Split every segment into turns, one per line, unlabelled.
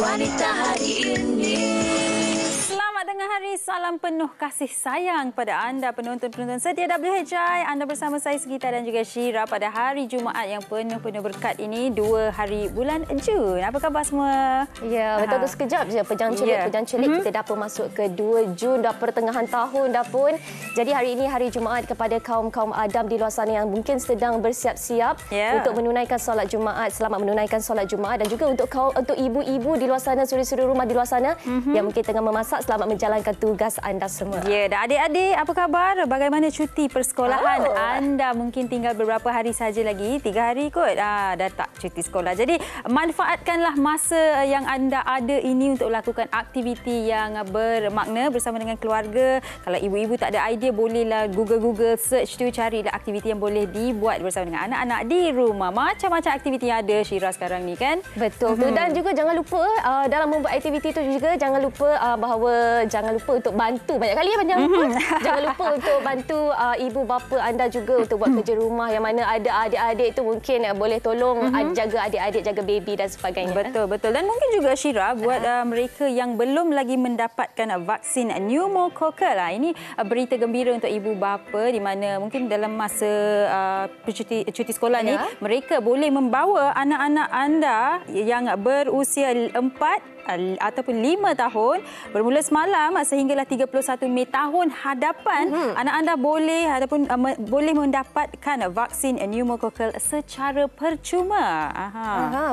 Wanita hari ini.
Selamat tengah hari, salam penuh kasih sayang pada anda penonton-penonton setia WHI. Anda bersama saya Sugita dan juga Syira pada hari Jumaat yang penuh-penuh berkat ini, 2 hari bulan Jun. Apa khabar semua?
Ya, betul tu sekejap je pejang celik kita dah pun masuk ke 2 Jun, dah pertengahan tahun dah pun. Jadi hari ini hari Jumaat kepada kaum-kaum Adam di luar sana yang mungkin sedang bersiap-siap untuk menunaikan solat Jumaat. Selamat menunaikan solat Jumaat, dan juga untuk ibu-ibu di luar sana, suri-suri rumah di luar sana yang mungkin tengah memasak, selamat menjalankan tugas anda semua.
Ya, dan adik-adik apa khabar? Bagaimana cuti persekolahan anda? Mungkin tinggal beberapa hari saja lagi, 3 hari kot. Dah tak cuti sekolah. Jadi manfaatkanlah masa yang anda ada ini untuk lakukan aktiviti yang bermakna bersama dengan keluarga. Kalau ibu-ibu tak ada idea, bolehlah Google search tu, carilah aktiviti yang boleh dibuat bersama dengan anak-anak di rumah. Macam-macam aktiviti yang ada Syira sekarang ni kan.
Betul tu. Dan juga jangan lupa dalam membuat aktiviti tu juga jangan lupa jangan lupa untuk bantu, banyak kali jangan lupa untuk bantu ibu bapa anda juga untuk buat kerja rumah, yang mana ada adik-adik tu mungkin boleh tolong jaga adik-adik, jaga baby dan sebagainya.
Betul. Dan mungkin juga Syira buat mereka yang belum lagi mendapatkan vaksin pneumococcal. Ini berita gembira untuk ibu bapa, di mana mungkin dalam masa cuti sekolah ni mereka boleh membawa anak-anak anda yang berusia 4 ataupun 5 tahun bermula semalam sehinggalah 31 Mei tahun hadapan, anak anda boleh mendapatkan vaksin pneumococcal secara percuma.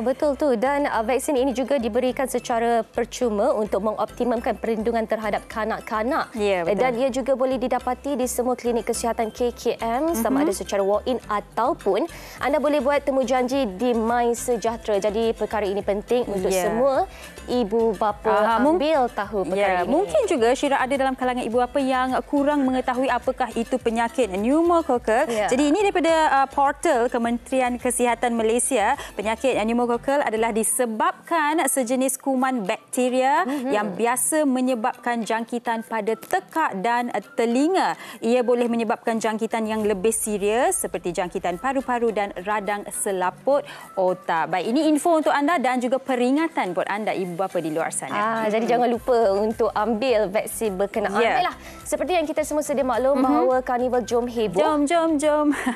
Betul tu. Dan vaksin ini juga diberikan secara percuma untuk mengoptimumkan perlindungan terhadap kanak-kanak. Dan ia juga boleh didapati di semua klinik kesihatan KKM sama ada secara walk-in ataupun anda boleh buat temujanji di MySejahtera. Jadi perkara ini penting untuk semua ibu bapa ambil tahu perkara ini.
Mungkin juga Syira ada dalam kalangan ibu bapa yang kurang mengetahui apakah itu penyakit pneumococcal. Jadi ini daripada portal Kementerian Kesihatan Malaysia. Penyakit pneumococcal adalah disebabkan sejenis kuman bakteria yang biasa menyebabkan jangkitan pada tekak dan telinga. Ia boleh menyebabkan jangkitan yang lebih serius seperti jangkitan paru-paru dan radang selaput otak. Baik, ini info untuk anda dan juga peringatan buat anda ibu bapa di luar sana.
Jadi jangan lupa untuk ambil vaksin berkenaan. Baiklah, seperti yang kita semua sedia maklum bahawa Karnival Jom Heboh.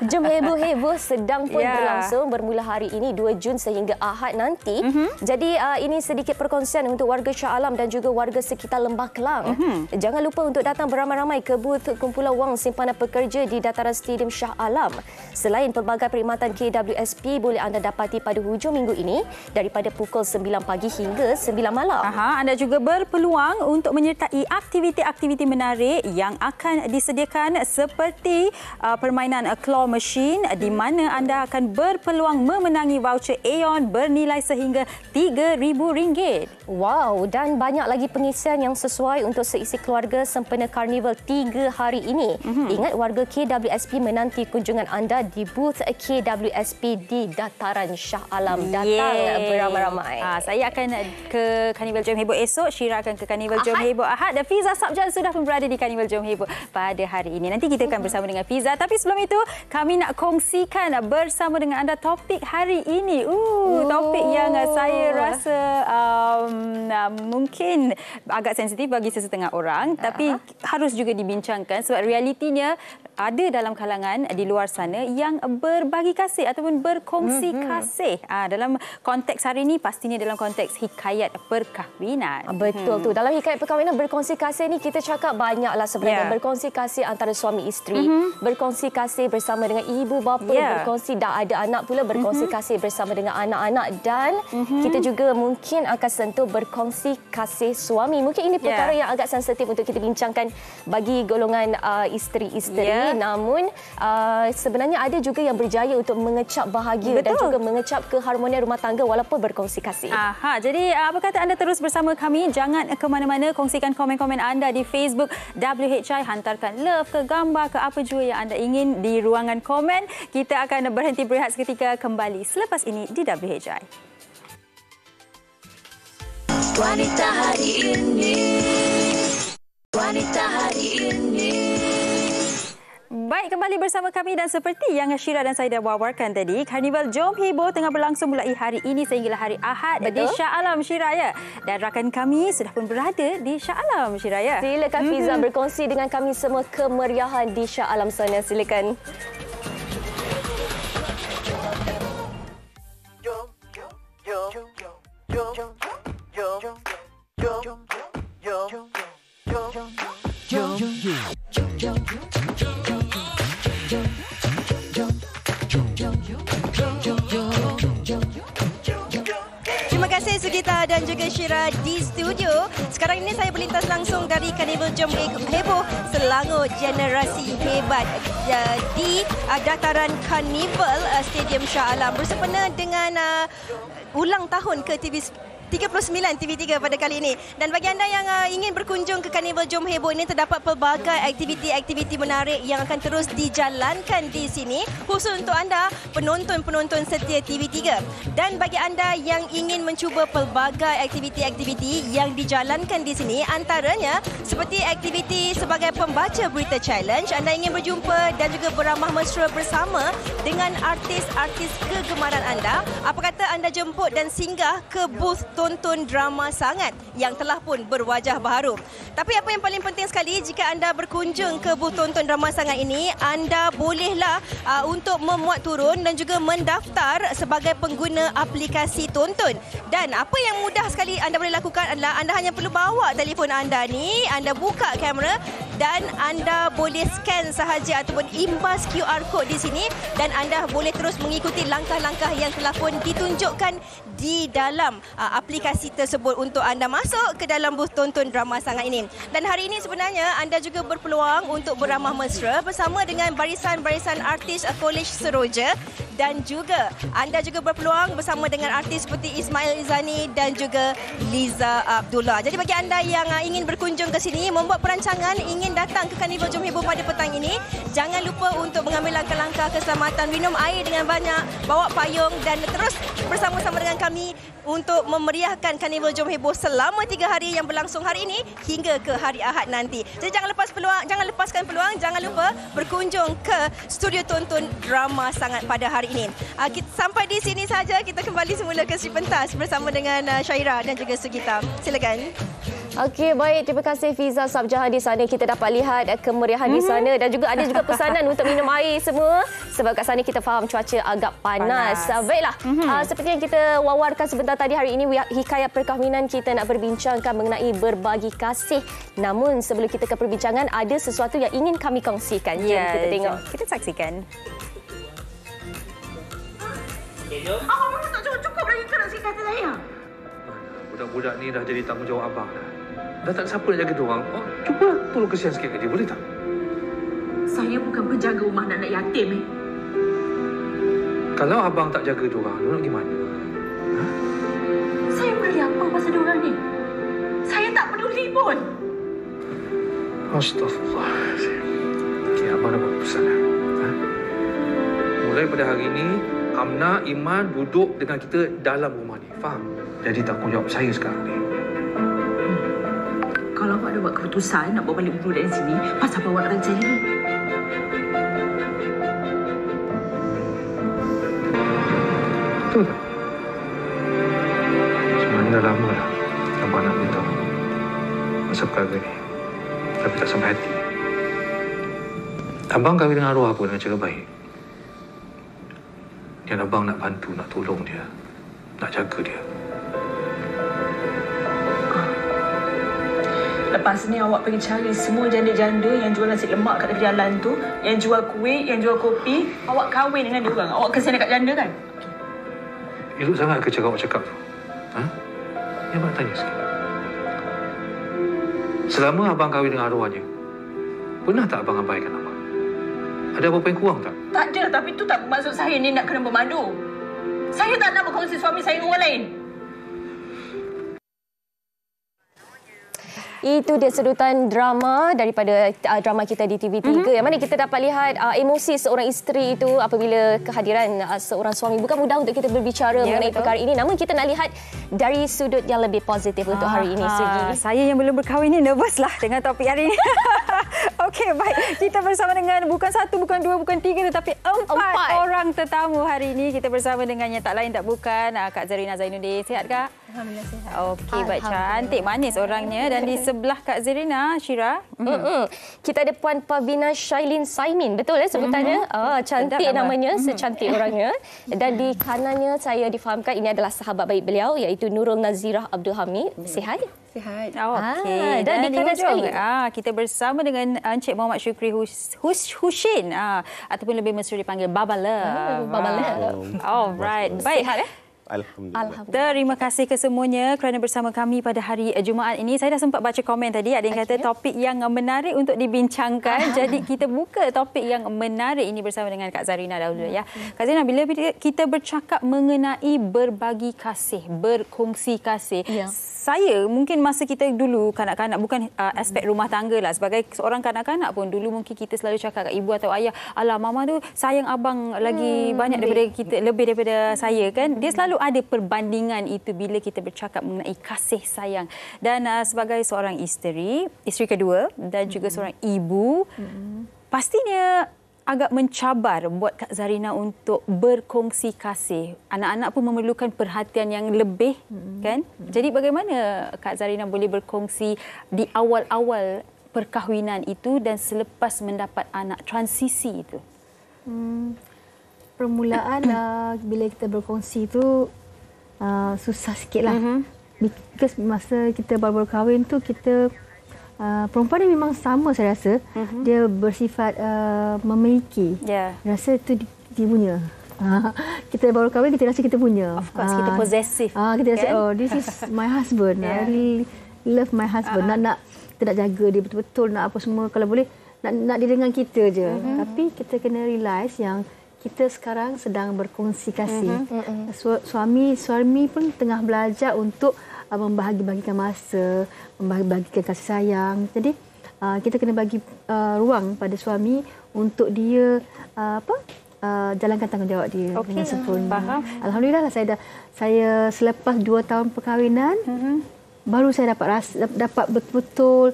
Jom heboh sedang pun berlangsung bermula hari ini 2 Jun sehingga Ahad nanti. Jadi ini sedikit perkongsian untuk warga Shah Alam dan juga warga sekitar Lembah Kelang. Jangan lupa untuk datang beramai-ramai ke booth kumpulan wang simpanan pekerja di dataran Stadium Shah Alam. Selain pelbagai perkhidmatan KWSP boleh anda dapati pada hujung minggu ini daripada pukul 9 pagi hingga 9 malam.
Anda juga berpeluang untuk menyertai aktiviti-aktiviti menarik yang akan disediakan seperti permainan claw machine, di mana anda akan berpeluang memenangi voucher Aeon bernilai sehingga RM3,000.
Wow, dan banyak lagi pengisian yang sesuai untuk seisi keluarga sempena Karnival 3 hari ini. Ingat, warga KWSP menanti kunjungan anda di booth KWSP di dataran Shah Alam. Datang beramai-ramai.
Saya akan ke Karnival Jom Heboh esok, Syira akan ke Karnival Jom Heboh Ahad, dan Fiza Sabjan sudah pun berada di Karnival Jom Heboh pada hari ini. Nanti kita akan bersama dengan Fiza, tapi sebelum itu kami nak kongsikan bersama dengan anda topik hari ini. Topik yang saya rasa mungkin agak sensitif bagi sesetengah orang, tapi harus juga dibincangkan sebab realitinya ada dalam kalangan di luar sana yang berbagi kasih ataupun berkongsi kasih. Dalam konteks hari ini pastinya dalam konteks hikayat perkahwinan.
Betul tu. Dalam hikayat perkahwinan berkongsi kasih ni kita cakap banyaklah sebenarnya. Berkongsi kasih antara suami isteri, berkongsi kasih bersama dengan ibu bapa, berkongsi dah ada anak pula, berkongsi kasih bersama dengan anak-anak, dan kita juga mungkin akan sentuh berkongsi kasih suami. Mungkin ini perkara yang agak sensitif untuk kita bincangkan bagi golongan isteri-isteri. Namun sebenarnya ada juga yang berjaya untuk mengecap bahagia dan juga mengecap keharmonian rumah tangga walaupun berkongsi kasih.
Jadi apa kata anda terus bersama kami? Jangan ke mana-mana, kongsikan komen-komen anda di Facebook WHI, hantarkan love ke gambar ke apa jua yang anda ingin di ruangan komen. Kita akan berhenti berehat seketika, kembali selepas ini di WHI.
Wanita hari ini. Wanita hari ini.
Baik, kembali bersama kami dan seperti yang Syira dan saya dah wawarkan tadi, Karnival Jom Heboh tengah berlangsung mulai hari ini sehinggalah hari Ahad di Shah Alam, Syira, ya. Dan rakan kami sudah pun berada di Shah Alam, Syira, ya.
Silakan Fiza berkongsi dengan kami semua kemeriahan di Shah Alam sana. Silakan.
Terima kasih Sugita dan juga Syira di studio. Sekarang ini saya berlintas langsung dari Karnival Jom Heboh Selangor Generasi Hebat di dataran Karnival Stadium Shah Alam bersempena dengan ulang tahun ke TV39 TV3 pada kali ini. Dan bagi anda yang ingin berkunjung ke Karnival Jom Heboh ini, terdapat pelbagai aktiviti-aktiviti menarik yang akan terus dijalankan di sini khusus untuk anda penonton-penonton setia TV3. Dan bagi anda yang ingin mencuba pelbagai aktiviti-aktiviti yang dijalankan di sini, antaranya seperti aktiviti sebagai pembaca berita challenge, anda ingin berjumpa dan juga beramah mesra bersama dengan artis-artis kegemaran anda, apa kata anda jemput dan singgah ke booth tonton drama sangat yang telah pun berwajah baharu. Tapi apa yang paling penting sekali, jika anda berkunjung ke booth tonton drama sangat ini, anda bolehlah untuk memuat turun dan juga mendaftar sebagai pengguna aplikasi tonton. Dan apa yang mudah sekali anda boleh lakukan adalah anda hanya perlu bawa telefon anda ni, anda buka kamera dan anda boleh scan sahaja ataupun imbas QR code di sini dan anda boleh terus mengikuti langkah-langkah yang telah pun ditunjukkan di dalam aplikasi tersebut untuk anda masuk ke dalam booth tonton drama sangat ini. Dan hari ini sebenarnya anda juga berpeluang untuk beramah mesra bersama dengan barisan-barisan artis Kolej Seroja dan juga anda juga berpeluang bersama dengan artis seperti Ismail Izani dan juga Liza Abdullah. Jadi bagi anda yang ingin berkunjung ke sini, membuat perancangan ingin datang ke Karnival Jom Heboh pada petang ini, jangan lupa untuk mengambil langkah-langkah keselamatan, minum air dengan banyak, bawa payung dan terus bersama-sama dengan kami untuk memeriahkan Karnival Jom Heboh selama 3 hari yang berlangsung hari ini hingga ke hari Ahad nanti. Jadi jangan lepaskan peluang, jangan lupa berkunjung ke studio tonton drama sangat pada hari ini. Sampai di sini saja, kita kembali semula ke Sri Pentas bersama dengan Syaira dan juga Sugita. Silakan.
Okey, baik. Terima kasih Fiza Sabjahan di sana. Kita dapat lihat kemeriahan di sana dan juga ada juga pesanan untuk minum air semua sebab kat sana kita faham cuaca agak panas. Baiklah, seperti yang kita wawarkan sebentar tadi, hari ini hikayat perkahwinan kita nak berbincangkan mengenai berbagi kasih. Namun sebelum kita ke perbincangan, ada sesuatu yang ingin kami kongsikan. Jom kita tengok.
Kita saksikan.
Abang tak cukup lagi ke nasi kata saya.
Budak-budak ni dah jadi tanggungjawab abang dah. Dah tak siapa nak jaga diorang. Oh, cuba tolong kesian sikit ke dia, boleh tak?
Saya bukan penjaga rumah anak yatim.
Kalau abang tak jaga diorang, diorang gimana? Ha?
Saya boleh apa pasal diorang ni? Saya tak peduli pun.
Astaghfirullahaladzim. Okey, abang dah buat keputusan dah. Ha? Mulai pada hari ini, Amna, Iman duduk dengan kita dalam rumah ni. Faham? Jadi tanggungjawab saya sekarang ni.
Kalau awak ada buat keputusan nak bawa balik budak dari sini, pasal apa awak datang sini?
Betul tak? Sebenarnya dah lama dah abang nak beritahu pasal perkara ni. Tapi tak sampai hati. Abang kahwin dengan arwah aku dengan cara baik. Dan abang nak bantu, nak tolong dia. Nak jaga dia.
Lepas ni awak pergi cari semua janda-janda yang jual nasi lemak kat tepi jalan tu, yang jual kuih, yang jual kopi, awak kahwin dengan dia orang. Awak kesian dekat janda kan?
Elok sangat ke cara awak cakap tu? Ha? Ya, abang tanya sikit. Selama abang kahwin dengan arwahnya, pernah tak abang abaikan abang? Ada apa-apa yang kurang tak?
Tak ada, tapi tu tak bermaksud saya ni nak kena bermadu. Saya tak nak berkongsi suami saya dengan orang lain.
Itu dia sedutan drama daripada drama kita di TV3 yang mana kita dapat lihat emosi seorang isteri itu apabila kehadiran seorang suami. Bukan mudah untuk kita berbicara mengenai perkara ini, namun kita nak lihat dari sudut yang lebih positif untuk hari ini. Sugi.
Saya yang belum berkahwin ni nervous lah dengan topik hari ini. Okey, baik. Kita bersama dengan bukan satu, bukan dua, bukan tiga tetapi empat orang tetamu hari ini. Kita bersama dengan yang tak lain tak bukan Kak Zarina Zainuddin. Sihat, Kak?
Alhamdulillah sihat.
Okey, baik. Cantik, manis orangnya. Dan di sebelah Kak Zarina, Syira.
Kita ada Puan Pavina Shailin Saimin. Betul sebutannya? Cantik namanya, secantik orangnya. Dan di kanannya saya difahamkan ini adalah sahabat baik beliau iaitu Nurul Nazirah Abdul Hamid. Sihat?
Sihat.
Okey. Dan di kanan sekali kita bersama dengan Encik Muhammad Syukri Hushin ataupun lebih mesra dipanggil Baba Love.
Baba Love.
Alright. Baik.
Sihat
Alhamdulillah. Terima kasih kesemuanya kerana bersama kami pada hari Jumaat ini. Saya dah sempat baca komen tadi. Ada yang kata topik yang menarik untuk dibincangkan. Jadi kita buka topik yang menarik ini bersama dengan Kak Zarina dahulu. Ya. Kak Zarina, bila kita bercakap mengenai berbagi kasih, berkongsi kasih. Ya. Saya mungkin masa kita dulu kanak-kanak, bukan aspek rumah tangga lah. Sebagai seorang kanak-kanak pun dulu mungkin kita selalu cakap kat ibu atau ayah, alah mama tu sayang abang lagi banyak daripada kita, lebih daripada saya kan. Dia selalu ada perbandingan itu bila kita bercakap mengenai kasih sayang. Dan sebagai seorang isteri kedua dan juga seorang ibu, pastinya agak mencabar buat Kak Zarina untuk berkongsi kasih. Anak-anak pun memerlukan perhatian yang lebih, kan? Jadi bagaimana Kak Zarina boleh berkongsi di awal-awal perkahwinan itu dan selepas mendapat anak, transisi itu?
Permulaan bila kita berkongsi itu susah sikitlah. Because masa kita baru kahwin tu kita perempuan ni memang sama saya rasa. Dia bersifat memiliki. Rasa itu dia punya. Kita baru kahwin kita rasa kita punya.
Of course kita possessive.
Kita rasa this is my husband. I really love my husband. Kita nak jaga dia betul-betul, nak apa semua kalau boleh nak dia dengan kita je. Tapi kita kena realise yang kita sekarang sedang berkongsi kasih. Suami pun tengah belajar untuk membahagi-bagikan masa, membahagi-bagikan kasih sayang. Jadi kita kena bagi ruang pada suami untuk dia jalankan tanggungjawab dia dengan sempurna. Alhamdulillah lah saya selepas 2 tahun perkahwinan baru saya dapat betul-betul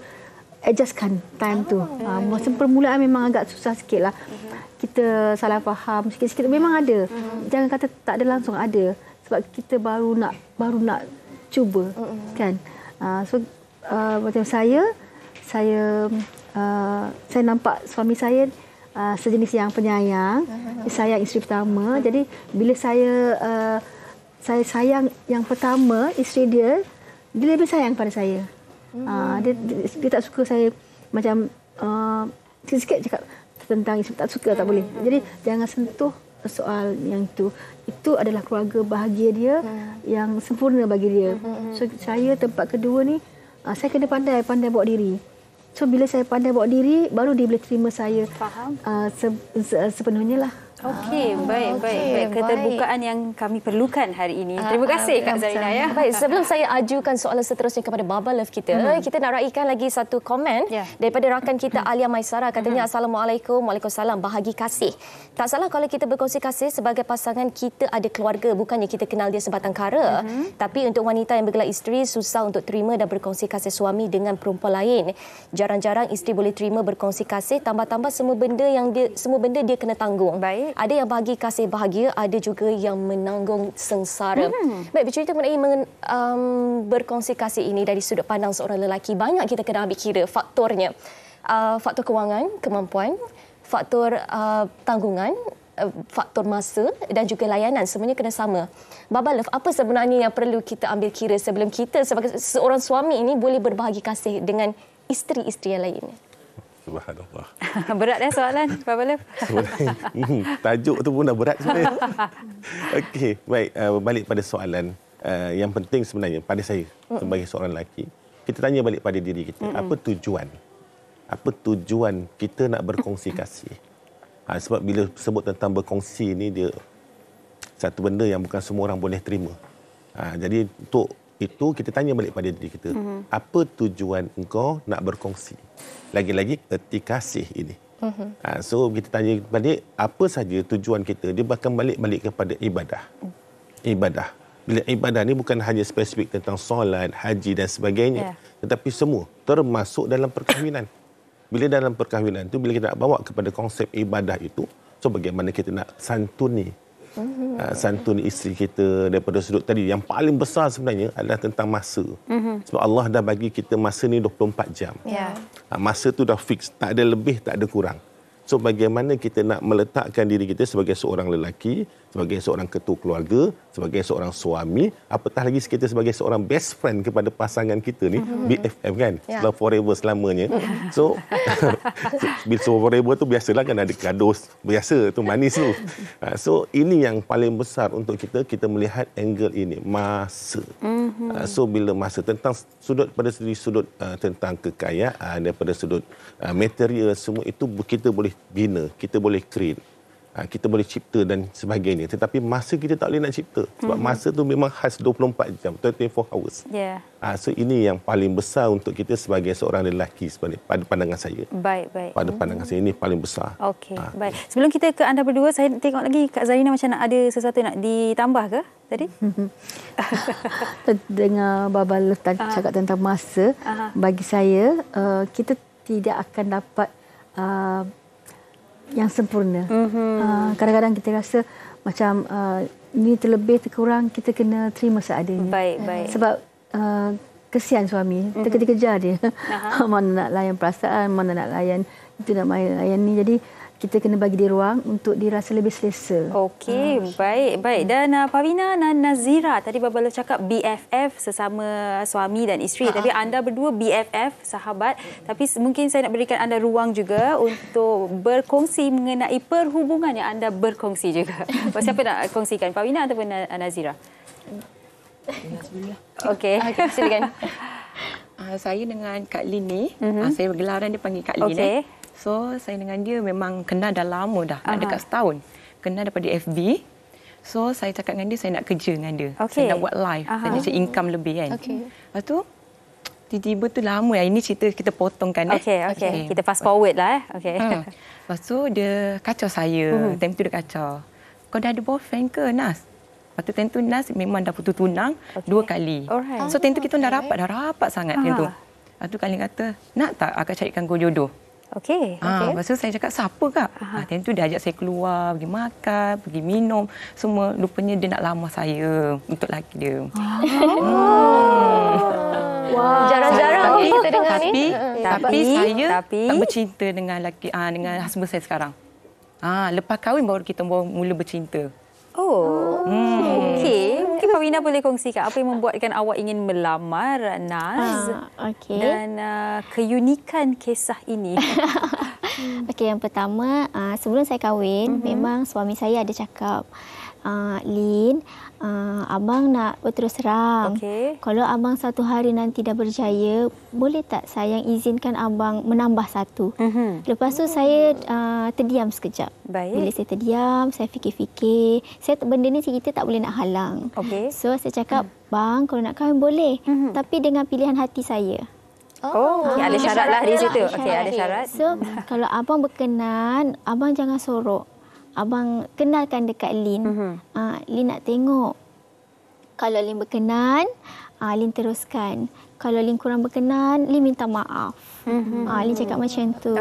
adjustkan time tu. Masa permulaan memang agak susah sikitlah. Kita salah faham sikit-sikit memang ada. Jangan kata tak ada, langsung ada. Sebab kita baru nak cuba kan. Macam saya nampak suami saya sejenis yang penyayang. Dia sayang isteri pertama. Jadi bila saya sayang yang pertama, isteri dia lebih sayang pada saya. Dia tak suka saya macam sikit-sikit cakap tentang isteri, tak suka, tak boleh. Jadi jangan sentuh soal yang itu. Itu adalah keluarga bahagia dia yang sempurna bagi dia. So saya tempat kedua ni saya kena pandai bawa diri. So bila saya pandai bawa diri, baru dia boleh terima saya sepenuhnya lah.
Okey, baik. Keterbukaan yang kami perlukan hari ini. Terima kasih Kak Zarina ya.
Baik, sebelum saya ajukan soalan seterusnya kepada Baba Love kita, kita nak raikan lagi satu komen daripada rakan kita Alia Maisara. Katanya Assalamualaikum, Waalaikumsalam, bahagi kasih. Tak salah kalau kita berkongsi kasih sebagai pasangan kita ada keluarga, bukannya kita kenal dia sebatang kara. Tapi untuk wanita yang bergelar isteri susah untuk terima dan berkongsi kasih suami dengan perempuan lain. Jarang-jarang isteri boleh terima berkongsi kasih, tambah-tambah semua benda dia kena tanggung.
Baik.
Ada yang bagi kasih bahagia, ada juga yang menanggung sengsara. Baik, bercerita mengenai berkongsi kasih ini dari sudut pandang seorang lelaki, banyak kita kena ambil kira faktornya. Faktor kewangan, kemampuan, faktor tanggungan, faktor masa dan juga layanan, semuanya kena sama. Baba Love, apa sebenarnya yang perlu kita ambil kira sebelum kita sebagai seorang suami ini boleh berbahagi kasih dengan isteri-isteri yang lain?
Subhanallah.
Berat soalan, Baba Love.
Tajuk tu pun dah berat sebenarnya. Okey, baik. Balik pada soalan. Yang penting sebenarnya pada saya sebagai seorang lelaki, kita tanya balik pada diri kita. Apa tujuan? Apa tujuan kita nak berkongsi kasih? Sebab bila sebut tentang berkongsi ni, dia satu benda yang bukan semua orang boleh terima. Jadi untuk itu kita tanya balik pada diri kita. Apa tujuan engkau nak berkongsi? Lagi-lagi erti kasih ini. So kita tanya balik apa saja tujuan kita. Dia bahkan balik kepada ibadah. Ibadah. Bila ibadah ni bukan hanya spesifik tentang solat, haji dan sebagainya. Tetapi semua termasuk dalam perkahwinan. Bila dalam perkahwinan tu, bila kita nak bawa kepada konsep ibadah itu, so bagaimana kita nak santuni santuni isteri kita daripada sudut tadi. Yang paling besar sebenarnya adalah tentang masa. Sebab Allah dah bagi kita masa ni 24 jam. Masa tu dah fix, tak ada lebih, tak ada kurang. So bagaimana kita nak meletakkan diri kita sebagai seorang lelaki, sebagai seorang ketua keluarga, sebagai seorang suami, apatah lagi kita sebagai seorang best friend kepada pasangan kita ni, BFF kan, forever selamanya. So bila forever tu biasalah kan ada kados, biasa tu manis tu. So ini yang paling besar untuk kita melihat angle ini, masa. So bila masa tentang sudut pada sudut tentang kekayaan, daripada sudut material, semua itu kita boleh bina, kita boleh create, kita boleh cipta dan sebagainya. Tetapi masa kita tak boleh nak cipta. Sebab masa tu memang khas 24 jam, 24 hours. So ini yang paling besar untuk kita sebagai seorang lelaki sebenarnya, pada pandangan saya.
Baik.
Pada pandangan saya ini paling besar.
Okey, baik. Sebelum kita ke anda berdua, saya tengok lagi Kak Zarina macam nak ada sesuatu nak ditambah ke tadi?
Dengar Baba Love tadi cakap tentang masa, bagi saya kita tidak akan dapat yang sempurna. Kadang-kadang kita rasa macam ni terlebih terkurang, kita kena terima seadanya.
Baik.
Sebab kesian suami, terkejar-kejar dia. Mana nak layan perasaan, mana nak layan itu, nak layan ni. Jadi kita kena bagi dia ruang untuk dirasa lebih selesa.
Okey, baik. Dan Pavina dan Nazira, tadi Baba Love cakap BFF sesama suami dan isteri. Tapi anda berdua BFF, sahabat. Tapi mungkin saya nak berikan anda ruang juga untuk berkongsi mengenai perhubungan yang anda berkongsi juga. Siapa nak kongsikan, Pavina ataupun Nazira? Okey, silakan.
Saya dengan Kak Lin ni, saya bergelaran dia panggil Kak Lin. So, saya dengan dia memang kenal dah lama dah. Nak dekat setahun. Kenal daripada FB. So, saya cakap dengan dia, saya nak kerja dengan dia. Saya nak buat live. Saya nak cari income lebih kan. Lepas tu, tiba-tiba tu lama. Ini cerita kita potongkan.
Okey. Kita fast forward lah.
Lepas tu, dia kacau saya. Time tu dia kacau. Kau dah ada boyfriend ke, Nas? Lepas tu, time tu Nas memang dah putus tunang 2 kali. So, time tu kita dah rapat sangat. Lepas tu, Kak Lin kata, nak tak akak carikan kau jodoh?
Okey.
Lepas tu saya cakap, siapa Kak? Time tu dia ajak saya keluar, pergi makan, pergi minum. Semua rupanya dia nak lamar saya untuk laki dia.
Jarang-jarang kita dengar ni.
Tapi saya tak bercinta dengan laki, dengan husband saya sekarang. Lepas kahwin baru kita mula bercinta.
Okey. Mungkin Pavina boleh kongsikan apa yang membuatkan awak ingin melamar Naz dan keunikan kisah ini.
Okey, yang pertama, sebelum saya kahwin, memang suami saya ada cakap, Lin, abang nak berterus terang. Kalau abang satu hari nanti dah berjaya, boleh tak saya izinkan abang menambah satu? Lepas tu saya terdiam sekejap. Bila saya terdiam, saya fikir-fikir. Benda ni kita tak boleh nak halang. So saya cakap, bang, kalau nak kahwin boleh. Tapi dengan pilihan hati saya.
Ada syarat lah di situ. Ada syarat.
So kalau abang berkenan, abang jangan sorok. Abang kenalkan dekat Lin. Lin nak tengok. Kalau Lin berkenan, Lin teruskan. Kalau Lin kurang berkenan, Lin minta maaf. Lin cakap macam tu.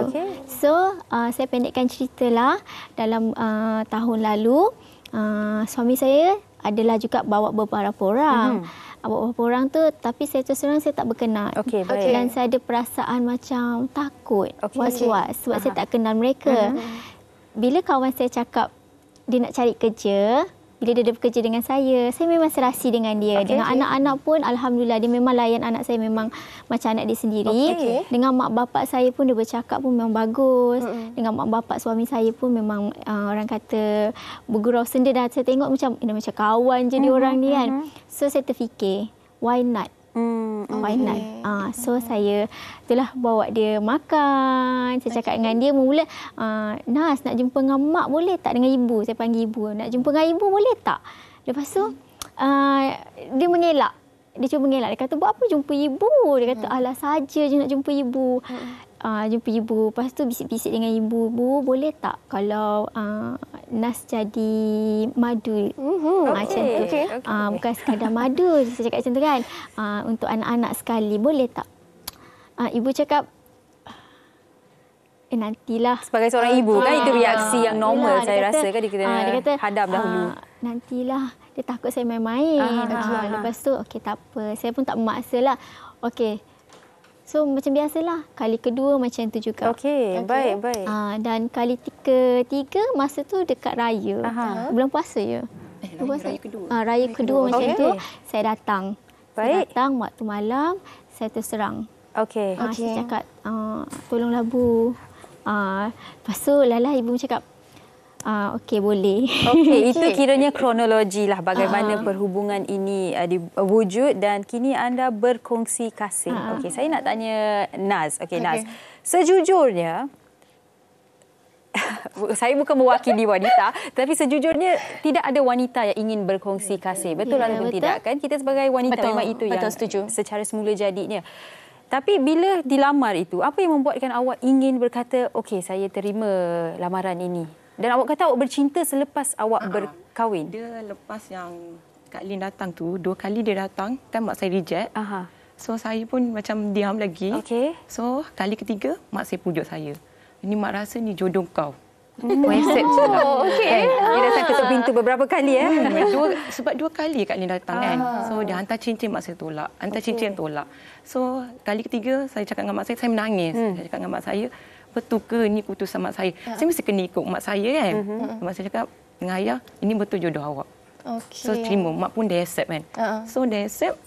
So, saya pendekkan ceritalah. Dalam tahun lalu, suami saya adalah juga bawa beberapa orang. Beberapa orang tu, tapi saya terus terang saya tak berkenan. Dan saya ada perasaan macam takut, was-was. Sebab saya tak kenal mereka. Bila kawan saya cakap dia nak cari kerja, bila dia bekerja dengan saya memang serasi dengan dia. Dengan anak-anak pun, alhamdulillah, dia memang layan anak saya memang macam anak dia sendiri. Dengan mak bapak saya pun dia bercakap pun memang bagus. Dengan mak bapak suami saya pun memang orang kata bergurau senda dah. Saya tengok macam kawan je dia orang ni kan. So saya terfikir, why not? Why not? So saya itulah bawa dia makan. Saya cakap dengan dia mula, Nas nak jumpa dengan mak boleh tak? Dengan ibu, saya panggil ibu. Nak jumpa dengan ibu boleh tak? Lepas tu dia mengelak. Dia cuba mengelak. Dia kata, buat apa jumpa ibu? Dia kata, alah saja je nak jumpa ibu. Jumpa ibu. Lepas tu bisik-bisik dengan ibu. Bu, boleh tak kalau Nas jadi madu? Macam tu. Bukan sekadar madu. Saya cakap macam tu kan. Untuk anak-anak sekali. Boleh tak? Ibu cakap, nantilah.
Sebagai seorang ibu kan itu reaksi yang normal saya
kata,
rasa kan dia kena hadap dahulu.
Nantilah. Dia takut saya main-main. Lepas tu okey tak apa. Saya pun tak memaksa lah. Okey. So macam biasalah. Kali kedua macam tu juga.
Okey, baik.
Dan kali ketiga masa tu dekat raya. Bulan puasa je.
Raya kedua.
Raya kedua macam tu saya datang.
Baik.
Saya datang waktu malam saya terus terang.
Okey.
Saya cakap tolonglah Bu. Lepas tu Lala ibu cakap okey boleh.
Okey, itu kiranya kronologi lah bagaimana perhubungan ini diwujud dan kini anda berkongsi kasih. Okey, saya nak tanya Naz. Okey, Naz. Sejujurnya saya bukan mewakili wanita, tapi sejujurnya tidak ada wanita yang ingin berkongsi kasih. Betul ataupun tidak kan? Kita sebagai wanita memang itu yang
setuju.
Secara semula jadinya. Tapi bila dilamar itu, apa yang membuatkan awak ingin berkata, okey saya terima lamaran ini? Dan awak kata awak bercinta selepas awak berkahwin.
Dia lepas yang Kak Lin datang tu, 2 kali dia datang, kan mak saya reject. So saya pun macam diam lagi. So kali ketiga, mak saya pujuk saya. Ini mak rasa ni jodoh kau. Accept je lah.
Dia datang ketuk pintu beberapa kali
sebab 2 kali Kak Lin datang kan. So dia hantar cincin, mak saya tolak. Hantar cincin tolak. So kali ketiga saya cakap dengan mak saya menangis. Saya cakap dengan mak saya, betul ke ni keputusan mak saya? Saya mesti kena ikut mak saya kan. Mak saya cakap dengan ayah, ini betul jodoh awak. So terima, mak pun dia accept kan. So dia accept.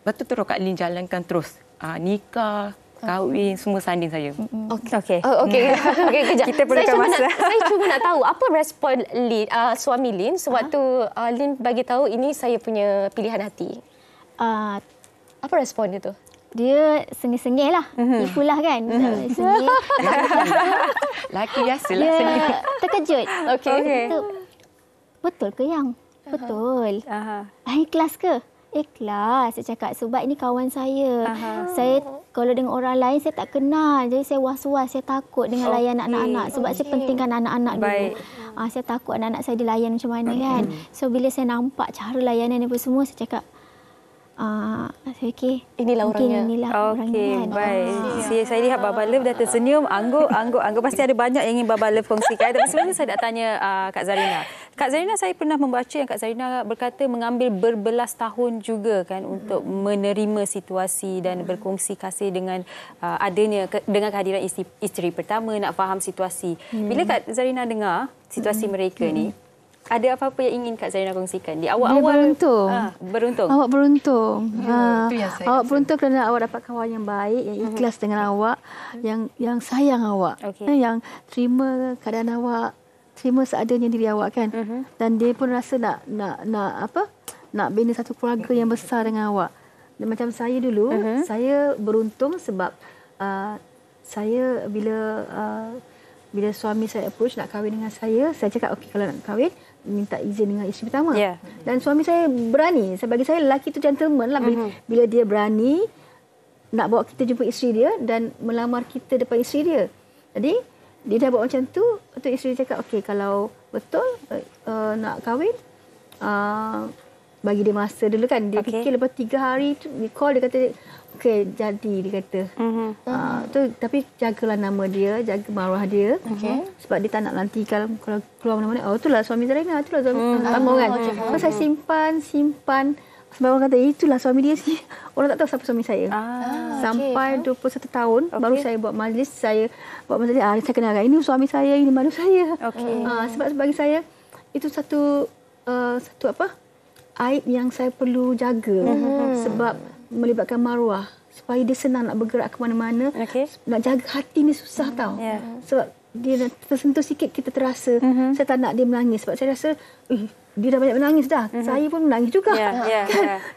Betul terus Kak Lin jalankan terus. Nikah, kahwin, semua sanding saya.
Okey, kejap.
Kita perlukan masa.
Saya cuba nak tahu apa respon Lin, suami Lin sewaktu Lin bagi tahu ini saya punya pilihan hati. Apa respon dia tu?
Dia sengih-sengih lah. Itulah kan. Sengih.
Laki biasalah
dia
sengih.
Terkejut. Betul ke yang? Betul. Ikhlas ke? Ikhlas. Saya cakap sebab ini kawan saya. Saya kalau dengan orang lain saya tak kenal. Jadi saya was-was. Saya takut dengan layan anak-anak. Sebab saya pentingkan anak-anak dulu. Saya takut anak-anak saya dilayan macam mana kan. So bila saya nampak cara layanan apa semua, saya cakap saya fikir
inilah orangnya.
Okey, baik. Saya lihat Baba Love dah tersenyum, angguk. Pasti ada banyak yang ingin Baba Love kongsikan. Tapi sebelumnya saya nak tanya Kak Zarina. Kak Zarina, saya pernah membaca yang Kak Zarina berkata mengambil berbelas tahun juga kan untuk menerima situasi dan berkongsi kasih dengan dengan kehadiran isteri pertama, nak faham situasi. Bila Kak Zarina dengar situasi mereka ni, ada apa-apa yang ingin Kak Zarina kongsikan? Di awal-awal beruntung.
Awak beruntung. Awak
rasa.
beruntung kerana awak dapat kawan yang baik, yang ikhlas dengan awak, yang sayang awak, yang terima keadaan awak, terima seadanya diri awak kan. Dan dia pun rasa nak bina satu keluarga yang besar dengan awak. Dan macam saya dulu, saya beruntung sebab saya bila suami saya approach nak kahwin dengan saya cakap okey kalau nak kahwin minta izin dengan isteri pertama. Dan suami saya berani. Bagi saya lelaki itu gentleman lah. Bila dia berani nak bawa kita jumpa isteri dia dan melamar kita depan isteri dia. Jadi dia dah buat macam tu, lepas tu isteri cakap okey kalau betul nak kahwin bagi dia masa dulu kan. Dia fikir lepas 3 hari tu dia call, dia kata okey jadi, dia kata. Tapi jagalah nama dia, jaga maruah dia. Sebab dia tak nak nanti kalau keluar mana-mana, itulah suami Zarina, itulah suami Tambah kan. Saya simpan. Sebab orang kata itulah suami dia sih. Orang tak tahu siapa suami saya. Sampai 21 tahun baru saya buat majlis, saya kenalkan ini suami saya, ini malu saya. Sebab bagi saya itu satu aib yang saya perlu jaga. Sebab melibatkan maruah supaya dia senang nak bergerak ke mana-mana. Nak jaga hati ni susah tau. Sebab dia tersentuh sikit kita terasa. Saya tak nak dia menangis sebab saya rasa dia dah banyak menangis dah. Saya pun menangis juga.